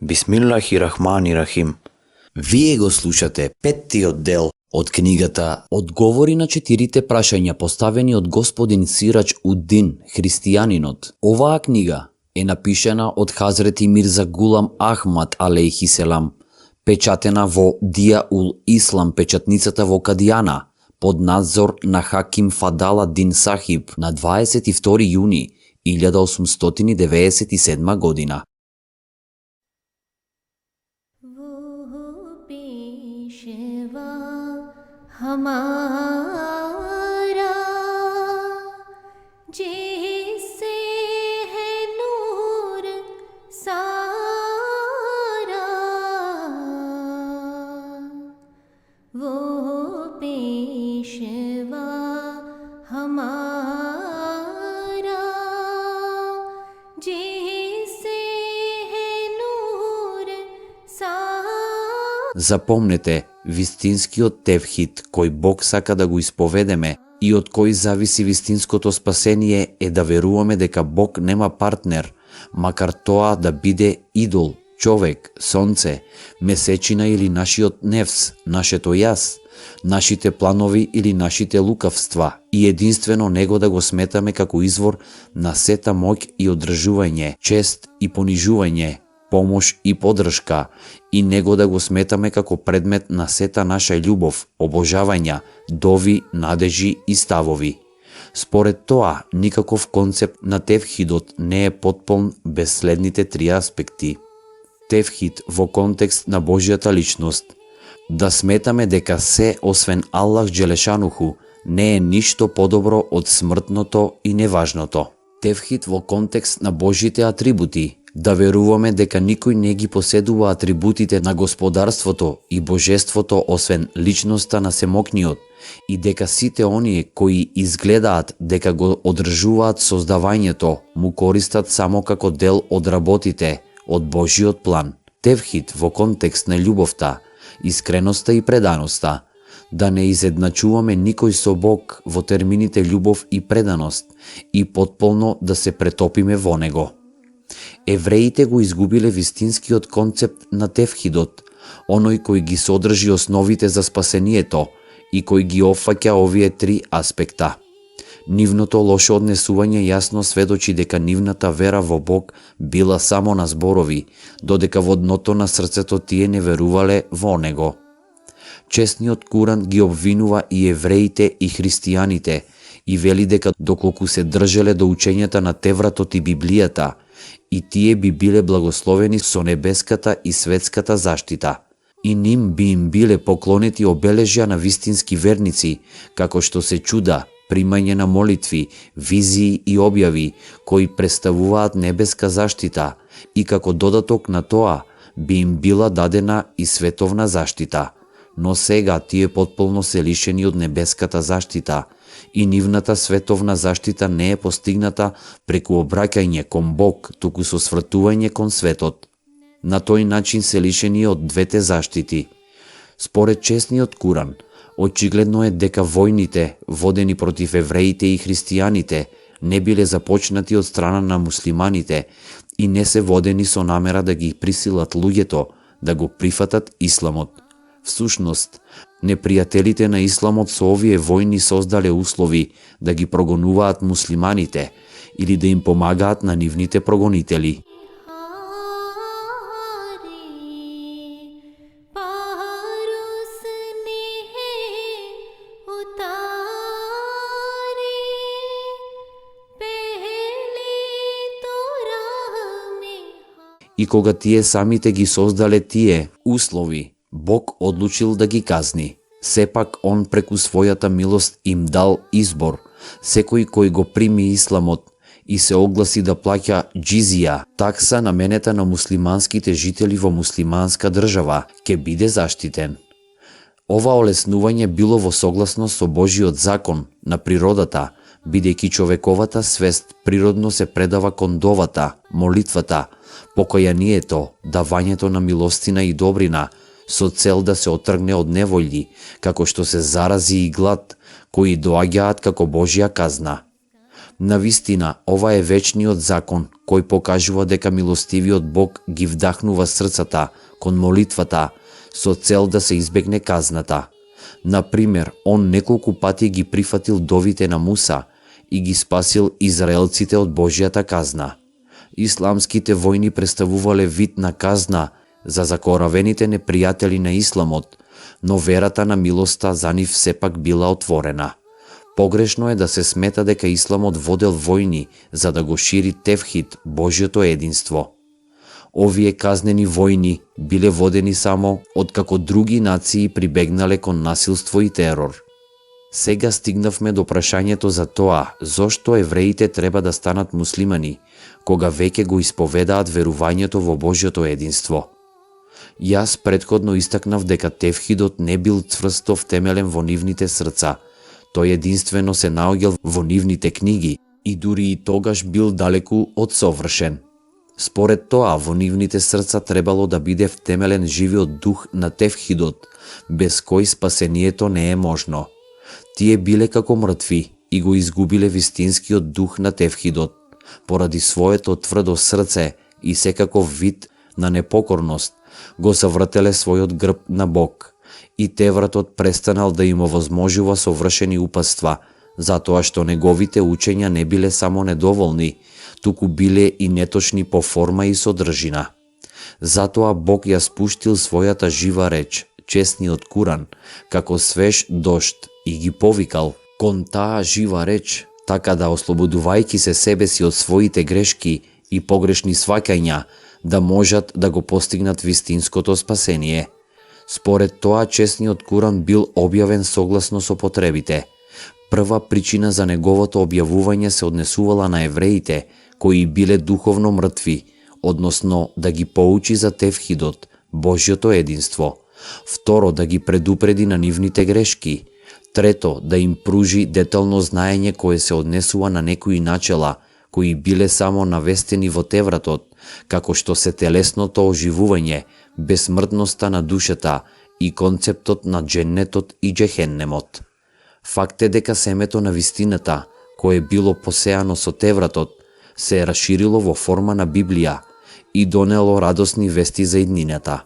Бисмиллахи рахмани рахим. Вие го слушате петтиот дел од книгата Одговори на 4 прашања поставени од господин Сирач Уддин, христијанинот. Оваа книга е напишана од Хазрети Мирза Гулам Ахмад алейхи селам, печатена во Дија ул Ислам, печатницата во Кадијана, под надзор на Хаким Фадала Дин Сахиб на 22 јуни 1897 година. हमारा जिससे है नूर सारा वो पेशवा हमारा जिससे है नूर सारा. Запомнете, вистинскиот тевхид кој Бог сака да го исповедеме и од кој зависи вистинското спасение е да веруваме дека Бог нема партнер, макар тоа да биде идол, човек, сонце, месечина или нашиот нефс, нашето јас, нашите планови или нашите лукавства, и единствено него да го сметаме како извор на сета моќ и одржување, чест и понижување, помош и поддршка, и него да го сметаме како предмет на сета наша љубов, обожавања, дови, надежи и ставови. Според тоа, никаков концепт на тевхидот не е потполн без следните три аспекти. Тевхид во контекст на Божјата личност. Да сметаме дека се освен Аллах Джелешануху не е ништо подобро од смртното и неважното. Тевхид во контекст на Божите атрибути. Да веруваме дека никој не ги поседува атрибутите на господарството и божеството освен личноста на Семокниот, и дека сите оние кои изгледаат дека го одржуваат создавањето му користат само како дел од работите од Божиот план. Тевхид во контекст на љубовта, искреноста и преданоста. Да не изедначуваме никој со Бог во термините љубов и преданост и потполно да се претопиме во него. Евреите го изгубиле вистинскиот концепт на тевхидот, оној кој ги содржи основите за спасението и кој ги опфаќа овие три аспекта. Нивното лошо однесување јасно сведочи дека нивната вера во Бог била само на зборови, додека во дното на срцето тие не верувале во него. Честниот Куран ги обвинува и евреите и христијаните и вели дека доколку се држеле до учењата на Тевратот и Библијата, и тие би биле благословени со небеската и светската заштита. И ним би им биле поклонети обележја на вистински верници, како што се чуда, примање на молитви, визии и објави, кои представуваат небеска заштита, и како додаток на тоа би им била дадена и световна заштита. Но сега тие потполно се лишени од небеската заштита, и нивната световна заштита не е постигната преку обраќање кон Бог, туку со свртување кон светот. На тој начин се лишени од двете заштити. Според честниот Куран, очигледно е дека војните, водени против евреите и христијаните, не биле започнати од страна на муслиманите и не се водени со намера да ги присилат луѓето да го прифатат исламот. Всушност, непријателите на исламот со овие војни создале услови да ги прогонуваат муслиманите или да им помагаат на нивните прогонители. И кога тие самите ги создале тие услови, Бог одлучил да ги казни. Сепак Он преку својата милост им дал избор. Секој кој го прими исламот и се огласи да плаќа џизија, такса наменета на муслиманските жители во муслиманска држава, ќе биде заштитен. Ова олеснување било во согласност со Божиот закон на природата, бидејќи човековата свест природно се предава кон довата, молитвата, покајанието, давањето на милостина и добрина, со цел да се отргне од неволји, како што се зарази и глад, кои доаѓаат како Божја казна. Навистина, ова е вечниот закон, кој покажува дека милостивиот Бог ги вдахнува срцата кон молитвата со цел да се избегне казната. Например, он неколку пати ги прифатил довите на Муса и ги спасил израелците од Божјата казна. Исламските војни представувале вид на казна за закоравените непријатели на исламот, но верата на милоста за нив сепак била отворена. Погрешно е да се смета дека исламот водел војни за да го шири тевхид, Божјото единство. Овие казнени војни биле водени само откако други нации прибегнале кон насилство и терор. Сега стигнавме до прашањето за тоа зошто евреите треба да станат муслимани, кога веќе го исповедаат верувањето во Божјото единство. Јас претходно истакнав дека тевхидот не бил цврсто втемелен во нивните срца. Тој единствено се наоѓал во нивните книги и дури и тогаш бил далеку од совршен. Според тоа, во нивните срца требало да биде втемелен живиот дух на тевхидот, без кој спасението не е можно. Тие биле како мртви и го изгубиле вистинскиот дух на тевхидот, поради своето тврдо срце и секаков вид на непокорност, го совртеле својот грб на Бог, и тевратот престанал да им овозможува совршени упатства, затоа што неговите учења не биле само недоволни, туку биле и неточни по форма и содржина. Затоа Бог ја спуштил својата жива реч, честниот Куран, како свеж дожд и ги повикал кон таа жива реч, така да ослободувајќи се себе си од своите грешки и погрешни сваќања, да можат да го постигнат вистинското спасение. Според тоа, честниот Куран бил објавен согласно со потребите. Прва причина за неговото објавување се однесувала на евреите, кои биле духовно мртви, односно да ги поучи за тевхидот, Божјото единство. Второ, да ги предупреди на нивните грешки. Трето, да им пружи детално знаење кое се однесува на некои начела, кои биле само навестени во Тевратот, како што се телесното оживување, безсмртноста на душата и концептот на дженнетот и джехеннемот. Факт е дека семето на вистината, кое било посеано со Тевратот, се е расширило во форма на Библија и донело радосни вести за иднината.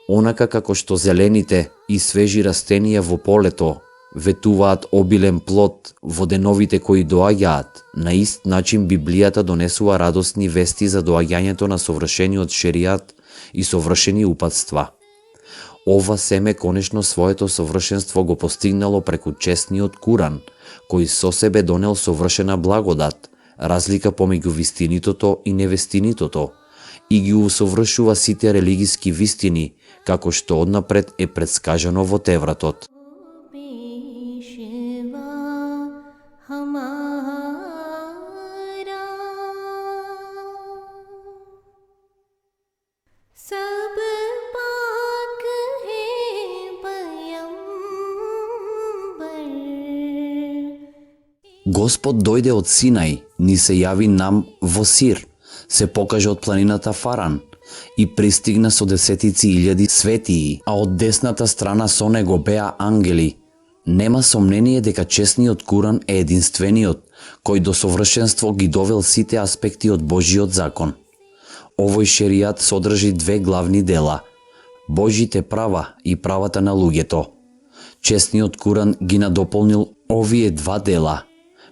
Онака како што зелените и свежи растенија во полето ветуваат обилен плод во деновите кои доаѓаат, на ист начин Библијата донесува радосни вести за доаѓањето на совршениот шеријат и совршени упатства. Ова семе конечно своето совршенство го постигнало преку честниот Куран, кој со себе донел совршена благодат, разлика помеѓу вистинитото и невестинитото, и ги усовршува сите религиски вистини, како што однапред е предскажано во Тевратот. Господ дојде од Синај, ни се јави нам во Сир, се покажа од планината Фаран и пристигна со десетици илјади светии, а од десната страна со него беа ангели. Нема сомнение дека честниот Куран е единствениот, кој до совршенство ги довел сите аспекти од Божиот закон. Овој шеријат содржи две главни дела – Божите права и правата на луѓето. Честниот Куран ги надополнил овие два дела.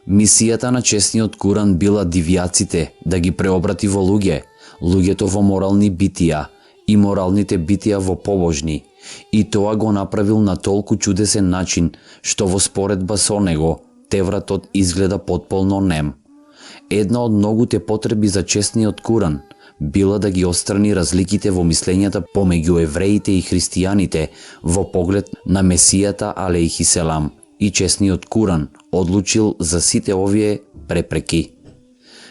Мисијата на честниот Куран била дивјаците да ги преобрати во луѓето во морални битија и моралните битија во побожни, и тоа го направил на толку чудесен начин, што во споредба со него, Тевратот изгледа потполно нем. Една од многуте потреби за честниот Куран била да ги отстрани разликите во мислењата помеѓу евреите и христијаните во поглед на Месијата алейхиселам, и честниот Куран одлучил за сите овие препреки.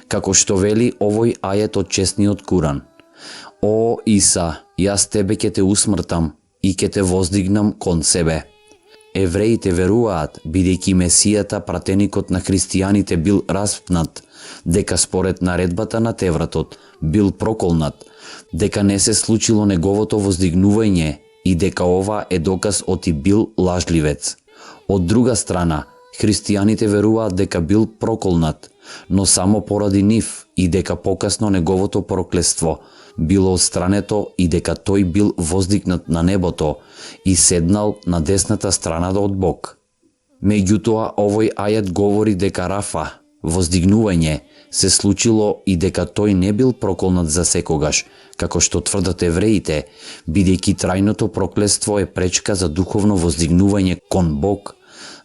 Како што вели овој ајет од честниот Куран: О, Иса, јас тебе ќе те усмртам и ќе те воздигнам кон себе. Евреите веруваат, бидејќи Месијата, пратеникот на христијаните, бил распнат, дека според наредбата на Тевратот бил проколнат, дека не се случило неговото воздигнување и дека ова е доказ оти бил лажливец. Од друга страна, Христијаните веруваат дека бил проколнат, но само поради нив и дека покасно неговото проклество било отстрането и дека тој бил воздигнат на небото и седнал на десната страна од Бог. Меѓутоа, овој ајет говори дека Рафа, воздигнување, се случило и дека тој не бил проколнат за секогаш, како што тврдат евреите, бидејќи трајното проклество е пречка за духовно воздигнување кон Бог,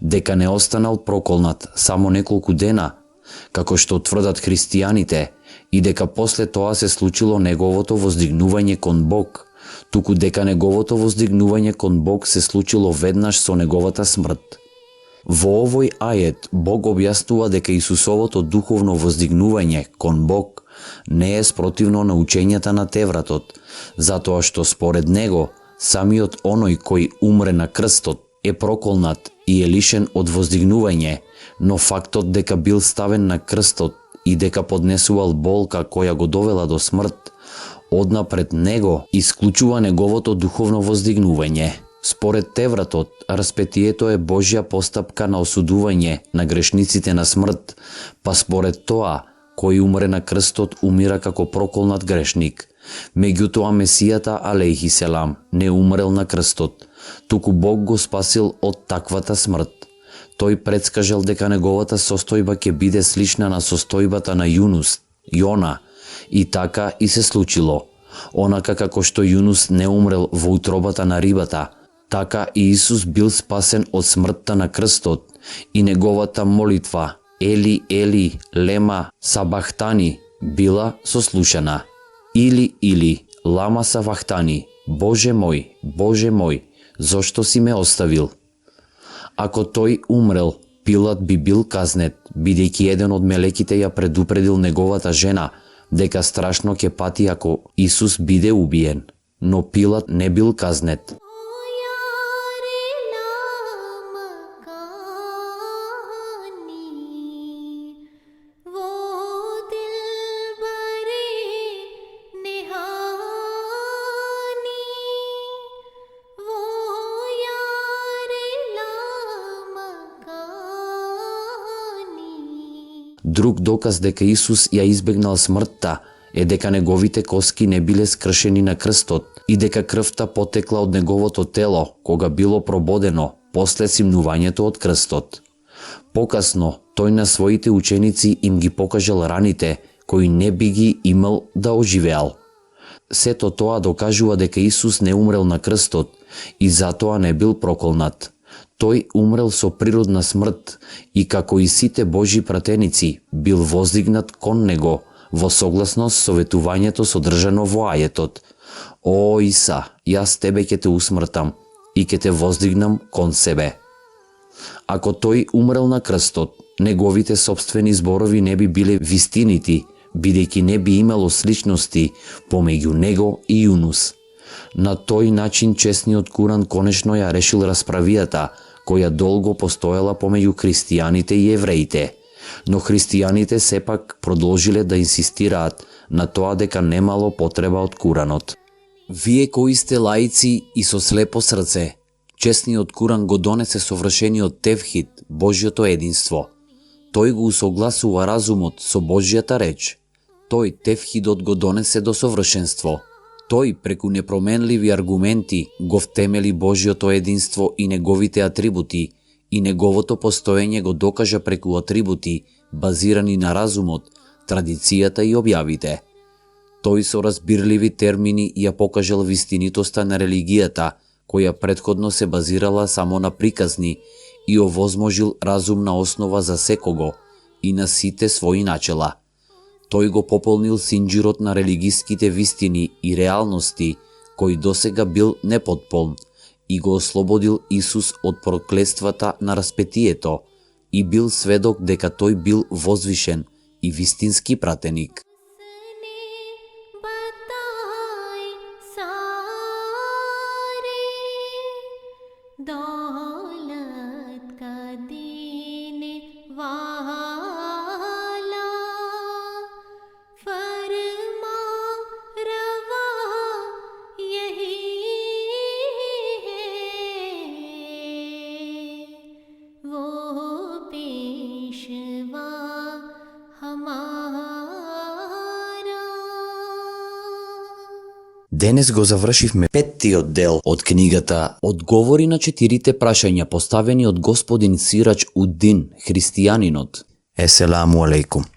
дека не останал проколнат само неколку дена, како што тврдат христијаните, и дека после тоа се случило неговото воздигнување кон Бог, туку дека неговото воздигнување кон Бог се случило веднаш со неговата смрт. Во овој ајет Бог објаснува дека Исусовото духовно воздигнување кон Бог не е спротивно на учењата на Тевратот, затоа што според него самиот оној кој умре на крстот е проколнат и е лишен од воздигнување, но фактот дека бил ставен на крстот и дека поднесувал болка која го довела до смрт, однапред него исклучува неговото духовно воздигнување. Според Тевратот, распетието е Божја постапка на осудување на грешниците на смрт, па според тоа, кој умре на крстот умира како проколнат грешник. Меѓутоа Месијата алейхи селам не умрел на крстот, туку Бог го спасил од таквата смрт. Тој предскажал дека неговата состојба ќе биде слична на состојбата на Јунус, Јона, и така и се случило. Онака како што Јунус не умрел во утробата на рибата, така и Исус бил спасен од смртта на крстот и неговата молитва Ели, Ели, лема сабахтани била сослушана. Или, лама сабахтани, Боже мој, зошто си ме оставил? Ако тој умрел, Пилат би бил казнет, бидејќи еден од мелеките ја предупредил неговата жена дека страшно ќе пати ако Исус биде убиен. Но Пилат не бил казнет. Друг доказ дека Исус ја избегнал смртта е дека неговите коски не биле скршени на крстот и дека крвта потекла од неговото тело кога било прободено после симнувањето од крстот. Покасно, тој на своите ученици им ги покажал раните кои не би ги имал да оживеал. Сето тоа докажува дека Исус не умрел на крстот и затоа не бил проколнат. Тој умрел со природна смрт и како и сите Божји пратеници бил воздигнат кон него во согласност со ветувањето содржано во ајетот. О, Иса, јас тебе ќе те усмртам и ќе те воздигнам кон себе. Ако тој умрел на крстот, неговите собствени зборови не би биле вистинити, бидејќи не би имало сличности помеѓу него и Јунус. На тој начин честниот Куран конечно ја решил расправијата која долго постоела помеѓу христијаните и евреите, но христијаните сепак продолжиле да инсистираат на тоа дека немало потреба од Куранот. Вие кои сте лаици и со слепо срце, честниот Куран го донесе совршениот тевхид, Божјото единство. Тој го усогласува разумот со Божјата реч. Тој тевхидот го донесе до совршенство. Тој преку непроменливи аргументи го втемели Божјото единство и неговите атрибути, и неговото постоење го докажа преку атрибути базирани на разумот, традицијата и објавите. Тој со разбирливи термини ја покажал вистинитоста на религијата, која претходно се базирала само на приказни, и овозможил разумна основа за секого и на сите своји начела. Тој го пополнил синџирот на религиските вистини и реалности, кој досега бил непотполн, и го ослободил Исус од проклетствата на распетието и бил сведок дека тој бил возвишен и вистински пратеник. वो Денес го завршивме 5-тиот дел од книгата Одговори на 4 прашања поставени од господин Сирач Удин, христијанинот. Еселаму алейкум.